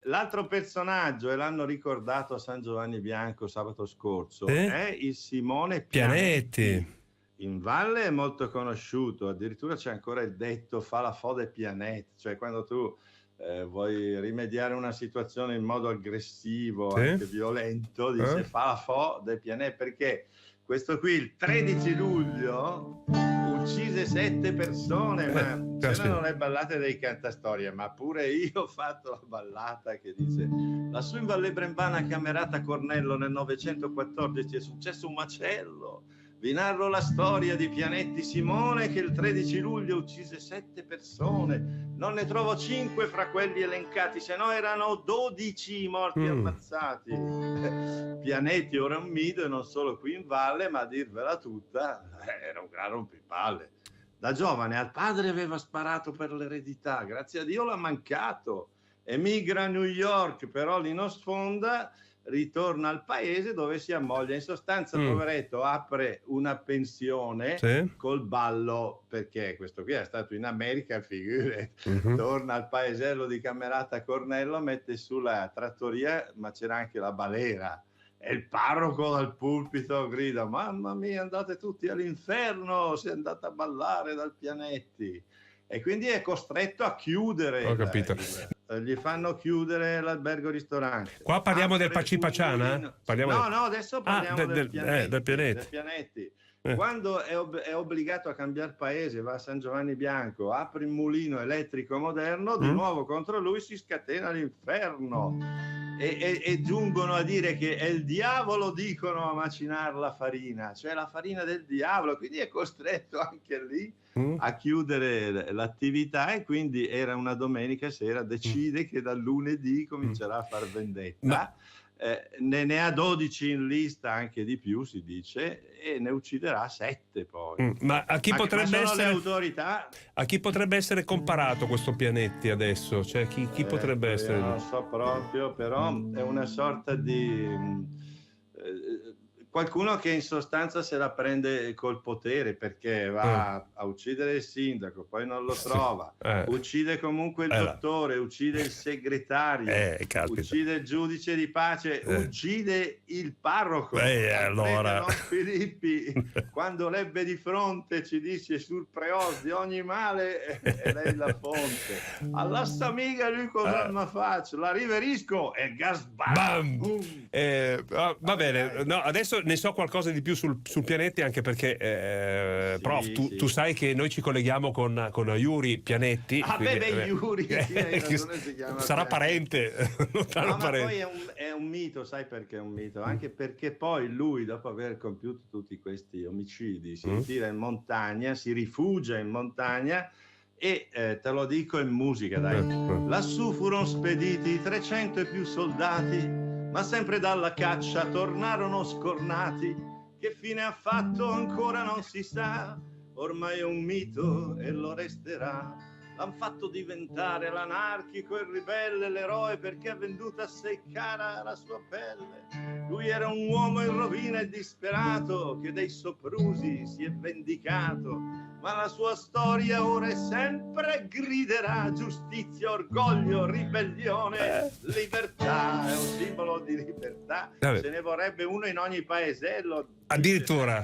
l'altro personaggio, e l'hanno ricordato a San Giovanni Bianco sabato scorso, è il Simone Pianetti. In valle è molto conosciuto, addirittura c'è ancora il detto fa la fode Pianetti, cioè quando tu vuoi rimediare una situazione in modo aggressivo, anche violento, dice fa la fode Pianetti, perché questo qui il 13 luglio uccise 7 persone, ma c'erano le ballate dei cantastorie, ma pure io ho fatto la ballata che dice lassù in Valle Brembana, Camerata Cornello, nel 914 è successo un macello. Vi narro la storia di Pianetti Simone che il 13 luglio uccise 7 persone. Non ne trovo 5 fra quelli elencati, se no erano 12 morti ammazzati. Pianetti ora è un mito, e non solo qui in valle, ma a dirvela tutta, era un gran rompipalle. Da giovane al padre aveva sparato per l'eredità, grazie a Dio l'ha mancato. Emigra a New York, però lì non sfonda, ritorna al paese dove si ammoglia. In sostanza, poveretto, apre una pensione col ballo, perché questo qui è stato in America, torna al paesello di Camerata Cornello, mette su la trattoria, ma c'era anche la balera. E il parroco dal pulpito grida: mamma mia, andate tutti all'inferno, si è andata a ballare dal Pianetti. E quindi è costretto a chiudere. Ho capito. Gli fanno chiudere l'albergo ristorante. Qua parliamo del Pacipaciana? No, adesso parliamo del Pianetti. Quando è obbligato a cambiare paese, va a San Giovanni Bianco, apre il mulino elettrico moderno, di nuovo contro lui si scatena l'inferno. E giungono a dire che è il diavolo, dicono, a macinare la farina, cioè la farina del diavolo, quindi è costretto anche lì a chiudere l'attività, e quindi era una domenica sera, decide che dal lunedì comincerà a far vendetta. Ne ha 12 in lista, anche di più si dice, e ne ucciderà 7 poi. Ma a chi potrebbe essere le autorità? A chi potrebbe essere comparato questo Pianetti adesso? Cioè chi potrebbe essere? Non lo so proprio, però è una sorta di qualcuno che in sostanza se la prende col potere, perché va a uccidere il sindaco, poi non lo trova, uccide comunque il dottore, uccide il segretario, uccide il giudice di pace, uccide il parroco. Allora Don Filippi, quando l'ebbe di fronte, ci disse: sul preos di ogni male è lei la fonte. Alla stamiga lui cosa mi faccio? La riverisco e gas bam! Va bene, no, adesso ne so qualcosa di più sul Pianetti, anche perché prof, tu sai che noi ci colleghiamo con Yuri Pianetti. Yuri sarà parente. No, ma poi è un mito, sai perché è un mito? Anche perché poi lui, dopo aver compiuto tutti questi omicidi, si ritira in montagna, si rifugia in montagna, e te lo dico in musica, dai. Lassù furono spediti 300 e più soldati, ma sempre dalla caccia tornarono scornati. Che fine ha fatto ancora non si sa, ormai è un mito e lo resterà. L'han fatto diventare l'anarchico, il ribelle, l'eroe, perché ha venduto a sé cara la sua pelle. Lui era un uomo in rovina e disperato, che dei soprusi si è vendicato, ma la sua storia ora e sempre griderà giustizia, orgoglio, ribellione, libertà. È un simbolo di libertà. Se ne vorrebbe uno in ogni paesello. Addirittura.